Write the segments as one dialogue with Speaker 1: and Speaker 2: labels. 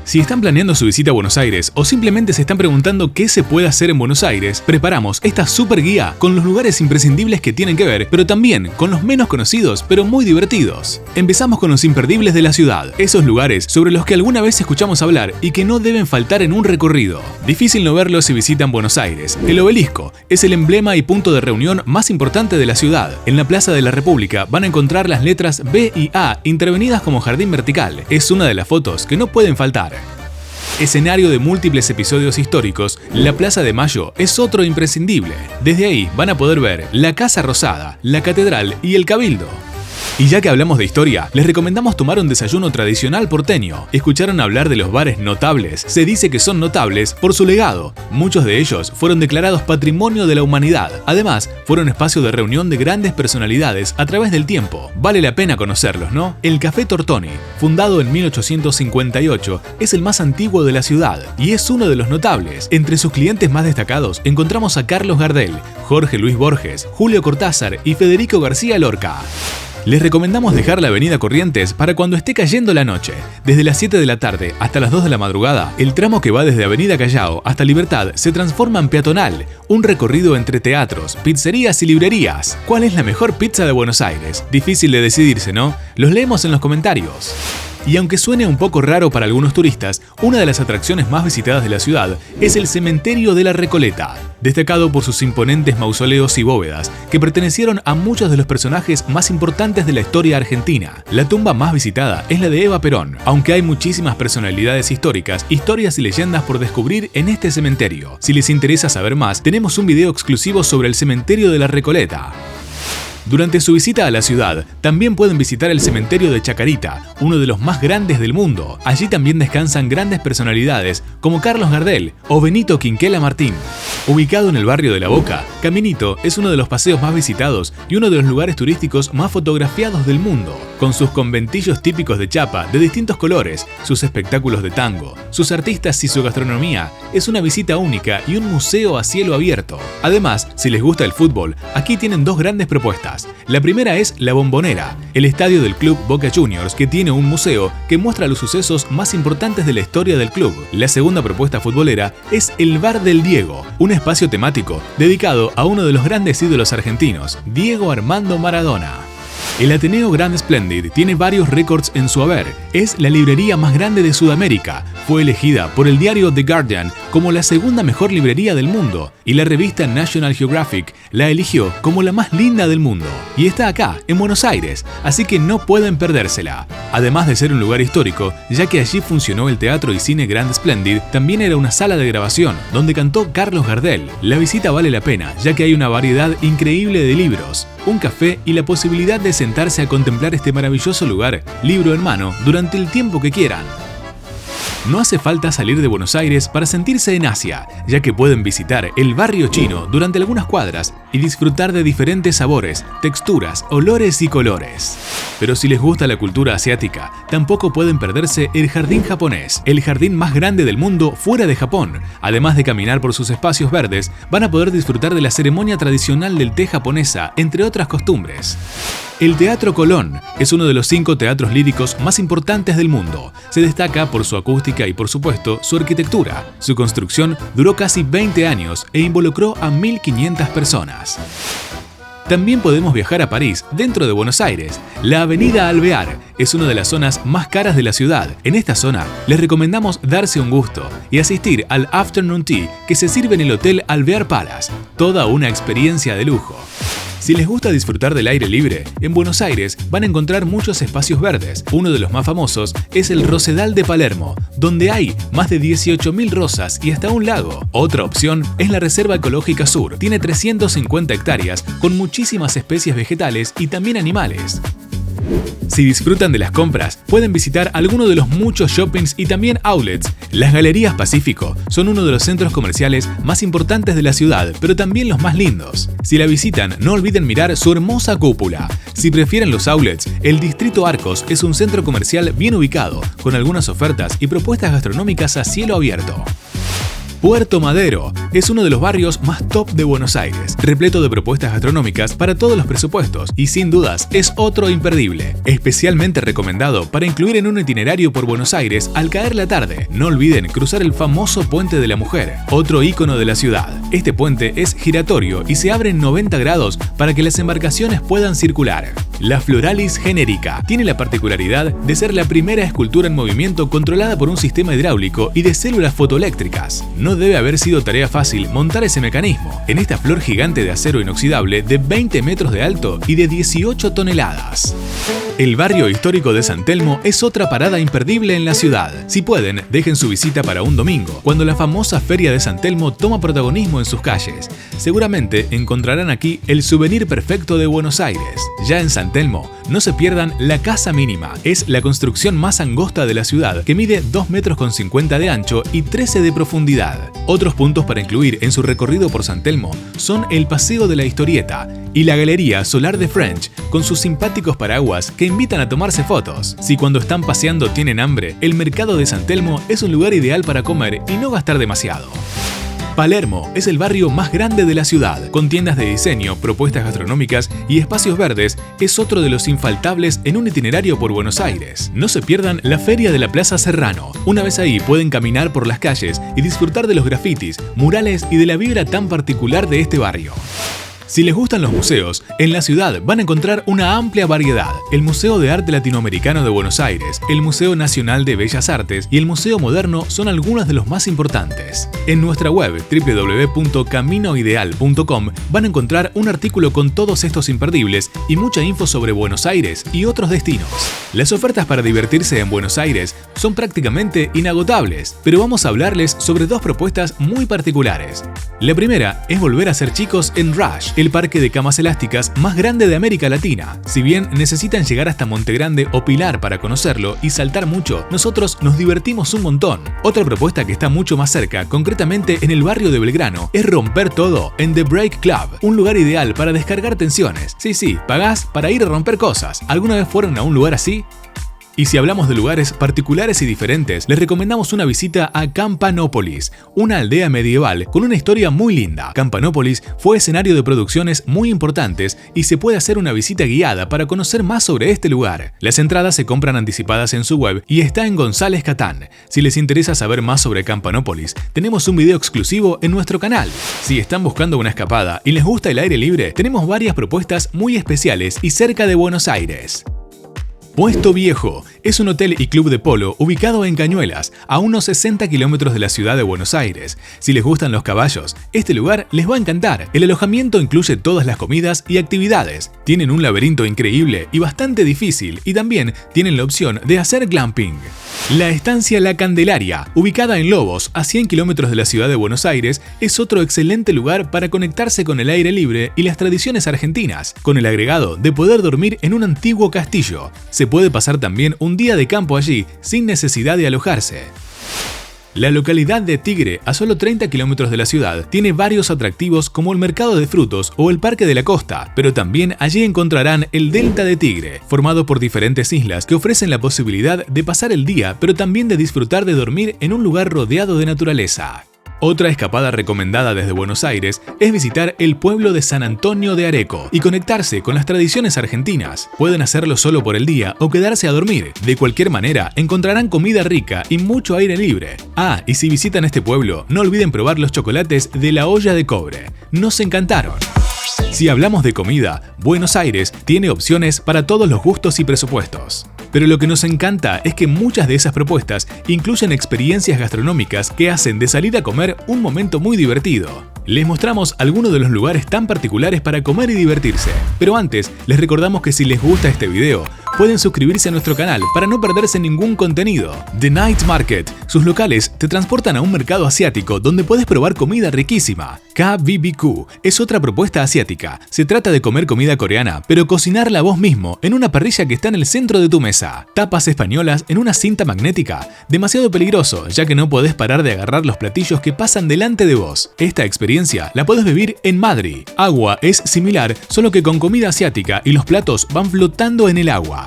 Speaker 1: Si están planeando su visita a Buenos Aires o simplemente se están preguntando qué se puede hacer en Buenos Aires, preparamos esta super guía con los lugares imprescindibles que tienen que ver, pero también con los menos conocidos, pero muy divertidos. Empezamos con los imperdibles de la ciudad, esos lugares sobre los que alguna vez escuchamos hablar y que no deben faltar en un recorrido. Difícil no verlos si visitan Buenos Aires. El Obelisco es el emblema y punto de reunión más importante de la ciudad. En la Plaza de la República van a encontrar las letras B y A intervenidas como jardín vertical. Es una de las fotos que no pueden faltar. Escenario de múltiples episodios históricos, la Plaza de Mayo es otro imprescindible. Desde ahí van a poder ver la Casa Rosada, la Catedral y el Cabildo. Y ya que hablamos de historia, les recomendamos tomar un desayuno tradicional porteño. ¿Escucharon hablar de los bares notables? Se dice que son notables por su legado. Muchos de ellos fueron declarados Patrimonio de la Humanidad. Además, fueron espacio de reunión de grandes personalidades a través del tiempo. Vale la pena conocerlos, ¿no? El Café Tortoni, fundado en 1858, es el más antiguo de la ciudad y es uno de los notables. Entre sus clientes más destacados encontramos a Carlos Gardel, Jorge Luis Borges, Julio Cortázar y Federico García Lorca. Les recomendamos dejar la avenida Corrientes para cuando esté cayendo la noche. Desde las 7 de la tarde hasta las 2 de la madrugada, el tramo que va desde Avenida Callao hasta Libertad se transforma en peatonal, un recorrido entre teatros, pizzerías y librerías. ¿Cuál es la mejor pizza de Buenos Aires? Difícil de decidirse, ¿no? Los leemos en los comentarios. Y aunque suene un poco raro para algunos turistas, una de las atracciones más visitadas de la ciudad es el Cementerio de la Recoleta, destacado por sus imponentes mausoleos y bóvedas que pertenecieron a muchos de los personajes más importantes de la historia argentina. La tumba más visitada es la de Eva Perón, aunque hay muchísimas personalidades históricas, historias y leyendas por descubrir en este cementerio. Si les interesa saber más, tenemos un video exclusivo sobre el Cementerio de la Recoleta. Durante su visita a la ciudad, también pueden visitar el cementerio de Chacarita, uno de los más grandes del mundo. Allí también descansan grandes personalidades como Carlos Gardel o Benito Quinquela Martín. Ubicado en el barrio de La Boca, Caminito es uno de los paseos más visitados y uno de los lugares turísticos más fotografiados del mundo. Con sus conventillos típicos de chapa de distintos colores, sus espectáculos de tango, sus artistas y su gastronomía, es una visita única y un museo a cielo abierto. Además, si les gusta el fútbol, aquí tienen dos grandes propuestas. La primera es La Bombonera, el estadio del club Boca Juniors, que tiene un museo que muestra los sucesos más importantes de la historia del club. La segunda propuesta futbolera es el Bar del Diego, un espacio temático dedicado a uno de los grandes ídolos argentinos, Diego Armando Maradona. El Ateneo Grand Splendid tiene varios récords en su haber. Es la librería más grande de Sudamérica. Fue elegida por el diario The Guardian como la segunda mejor librería del mundo y la revista National Geographic la eligió como la más linda del mundo. Y está acá, en Buenos Aires, así que no pueden perdérsela. Además de ser un lugar histórico, ya que allí funcionó el Teatro y Cine Grand Splendid, también era una sala de grabación donde cantó Carlos Gardel. La visita vale la pena, ya que hay una variedad increíble de libros, un café y la posibilidad de sentarse a contemplar este maravilloso lugar, libro en mano, durante el tiempo que quieran. No hace falta salir de Buenos Aires para sentirse en Asia, ya que pueden visitar el barrio chino durante algunas cuadras y disfrutar de diferentes sabores, texturas, olores y colores. Pero si les gusta la cultura asiática, tampoco pueden perderse el jardín japonés, el jardín más grande del mundo fuera de Japón. Además de caminar por sus espacios verdes, van a poder disfrutar de la ceremonia tradicional del té japonesa, entre otras costumbres. El Teatro Colón es uno de los 5 teatros líricos más importantes del mundo. Se destaca por su acústica y, por supuesto, su arquitectura. Su construcción duró casi 20 años e involucró a 1.500 personas. También podemos viajar a París, dentro de Buenos Aires. La Avenida Alvear es una de las zonas más caras de la ciudad. En esta zona les recomendamos darse un gusto y asistir al Afternoon Tea que se sirve en el Hotel Alvear Palace. Toda una experiencia de lujo. Si les gusta disfrutar del aire libre, en Buenos Aires van a encontrar muchos espacios verdes. Uno de los más famosos es el Rosedal de Palermo, donde hay más de 18.000 rosas y hasta un lago. Otra opción es la Reserva Ecológica Sur. Tiene 350 hectáreas con muchísimas especies vegetales y también animales. Si disfrutan de las compras, pueden visitar alguno de los muchos shoppings y también outlets. Las Galerías Pacífico son uno de los centros comerciales más importantes de la ciudad, pero también los más lindos. Si la visitan, no olviden mirar su hermosa cúpula. Si prefieren los outlets, el Distrito Arcos es un centro comercial bien ubicado, con algunas ofertas y propuestas gastronómicas a cielo abierto. Puerto Madero es uno de los barrios más top de Buenos Aires, repleto de propuestas gastronómicas para todos los presupuestos y sin dudas es otro imperdible, especialmente recomendado para incluir en un itinerario por Buenos Aires al caer la tarde. No olviden cruzar el famoso Puente de la Mujer, otro ícono de la ciudad. Este puente es giratorio y se abre en 90 grados para que las embarcaciones puedan circular. La Floralis Genérica tiene la particularidad de ser la primera escultura en movimiento controlada por un sistema hidráulico y de células fotoeléctricas. No debe haber sido tarea fácil montar ese mecanismo en esta flor gigante de acero inoxidable de 20 metros de alto y de 18 toneladas. El barrio histórico de San Telmo es otra parada imperdible en la ciudad. Si pueden, dejen su visita para un domingo, cuando la famosa Feria de San Telmo toma protagonismo en sus calles. Seguramente encontrarán aquí el souvenir perfecto de Buenos Aires. Ya en San Telmo, no se pierdan la Casa Mínima. Es la construcción más angosta de la ciudad, que mide 2,50 metros de ancho y 13 de profundidad. Otros puntos para incluir en su recorrido por San Telmo son el Paseo de la Historieta y la Galería Solar de French, con sus simpáticos paraguas que invitan a tomarse fotos. Si cuando están paseando tienen hambre, el mercado de San Telmo es un lugar ideal para comer y no gastar demasiado. Palermo es el barrio más grande de la ciudad, con tiendas de diseño, propuestas gastronómicas y espacios verdes. Es otro de los infaltables en un itinerario por Buenos Aires. No se pierdan la Feria de la Plaza Serrano. Una vez ahí pueden caminar por las calles y disfrutar de los grafitis, murales y de la vibra tan particular de este barrio. Si les gustan los museos, en la ciudad van a encontrar una amplia variedad. El Museo de Arte Latinoamericano de Buenos Aires, el Museo Nacional de Bellas Artes y el Museo Moderno son algunos de los más importantes. En nuestra web www.caminoideal.com van a encontrar un artículo con todos estos imperdibles y mucha info sobre Buenos Aires y otros destinos. Las ofertas para divertirse en Buenos Aires son prácticamente inagotables, pero vamos a hablarles sobre dos propuestas muy particulares. La primera es volver a ser chicos en Rush, el parque de camas elásticas más grande de América Latina. Si bien necesitan llegar hasta Monte Grande o Pilar para conocerlo y saltar mucho, nosotros nos divertimos un montón. Otra propuesta que está mucho más cerca, concretamente en el barrio de Belgrano, es romper todo en The Break Club, un lugar ideal para descargar tensiones. Sí, pagás para ir a romper cosas. ¿Alguna vez fueron a un lugar así? Y si hablamos de lugares particulares y diferentes, les recomendamos una visita a Campanópolis, una aldea medieval con una historia muy linda. Campanópolis fue escenario de producciones muy importantes y se puede hacer una visita guiada para conocer más sobre este lugar. Las entradas se compran anticipadas en su web y está en González Catán. Si les interesa saber más sobre Campanópolis, tenemos un video exclusivo en nuestro canal. Si están buscando una escapada y les gusta el aire libre, tenemos varias propuestas muy especiales y cerca de Buenos Aires. Puesto Viejo es un hotel y club de polo ubicado en Cañuelas, a unos 60 kilómetros de la ciudad de Buenos Aires. Si les gustan los caballos, este lugar les va a encantar. El alojamiento incluye todas las comidas y actividades. Tienen un laberinto increíble y bastante difícil y también tienen la opción de hacer glamping. La estancia La Candelaria, ubicada en Lobos, a 100 kilómetros de la ciudad de Buenos Aires, es otro excelente lugar para conectarse con el aire libre y las tradiciones argentinas, con el agregado de poder dormir en un antiguo castillo. Se puede pasar también un día de campo allí, sin necesidad de alojarse. La localidad de Tigre, a solo 30 kilómetros de la ciudad, tiene varios atractivos como el mercado de frutos o el Parque de la Costa, pero también allí encontrarán el Delta de Tigre, formado por diferentes islas que ofrecen la posibilidad de pasar el día, pero también de disfrutar de dormir en un lugar rodeado de naturaleza. Otra escapada recomendada desde Buenos Aires es visitar el pueblo de San Antonio de Areco y conectarse con las tradiciones argentinas. Pueden hacerlo solo por el día o quedarse a dormir. De cualquier manera, encontrarán comida rica y mucho aire libre. Y si visitan este pueblo, no olviden probar los chocolates de la olla de cobre. Nos encantaron. Si hablamos de comida, Buenos Aires tiene opciones para todos los gustos y presupuestos. Pero lo que nos encanta es que muchas de esas propuestas incluyen experiencias gastronómicas que hacen de salir a comer un momento muy divertido. Les mostramos algunos de los lugares tan particulares para comer y divertirse. Pero antes, les recordamos que si les gusta este video, pueden suscribirse a nuestro canal para no perderse ningún contenido. The Night Market. Sus locales te transportan a un mercado asiático donde puedes probar comida riquísima. KBBQ es otra propuesta asiática. Se trata de comer comida coreana, pero cocinarla vos mismo en una parrilla que está en el centro de tu mesa. Tapas españolas en una cinta magnética. Demasiado peligroso, ya que no podés parar de agarrar los platillos que pasan delante de vos. Esta experiencia la podés vivir en Madrid. Agua es similar, solo que con comida asiática y los platos van flotando en el agua.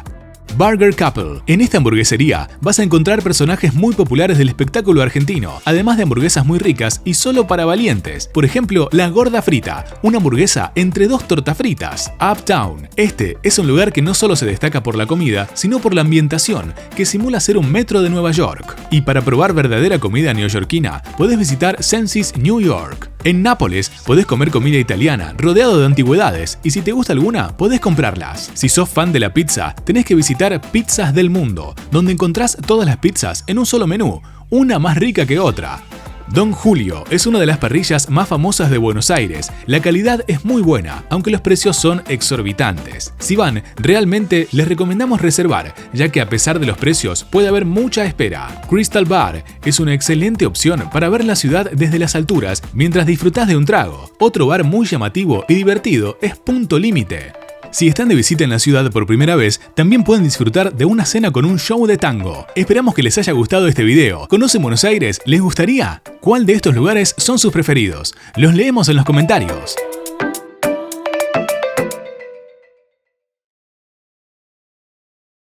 Speaker 1: Burger Couple. En esta hamburguesería vas a encontrar personajes muy populares del espectáculo argentino, además de hamburguesas muy ricas y solo para valientes. Por ejemplo, la Gorda Frita, una hamburguesa entre 2 tortas fritas. Uptown. Este es un lugar que no solo se destaca por la comida, sino por la ambientación, que simula ser un metro de Nueva York. Y para probar verdadera comida neoyorquina, podés visitar Sensis New York. En Nápoles podés comer comida italiana, rodeado de antigüedades, y si te gusta alguna, podés comprarlas. Si sos fan de la pizza, tenés que visitar Pizzas del Mundo, donde encontrás todas las pizzas en un solo menú, una más rica que otra. Don Julio es una de las parrillas más famosas de Buenos Aires. La calidad es muy buena, aunque los precios son exorbitantes. Si van, realmente les recomendamos reservar, ya que a pesar de los precios puede haber mucha espera. Crystal Bar es una excelente opción para ver la ciudad desde las alturas mientras disfrutás de un trago. Otro bar muy llamativo y divertido es Punto Límite. Si están de visita en la ciudad por primera vez, también pueden disfrutar de una cena con un show de tango. Esperamos que les haya gustado este video. ¿Conocen Buenos Aires? ¿Les gustaría? ¿Cuál de estos lugares son sus preferidos? Los leemos en los comentarios.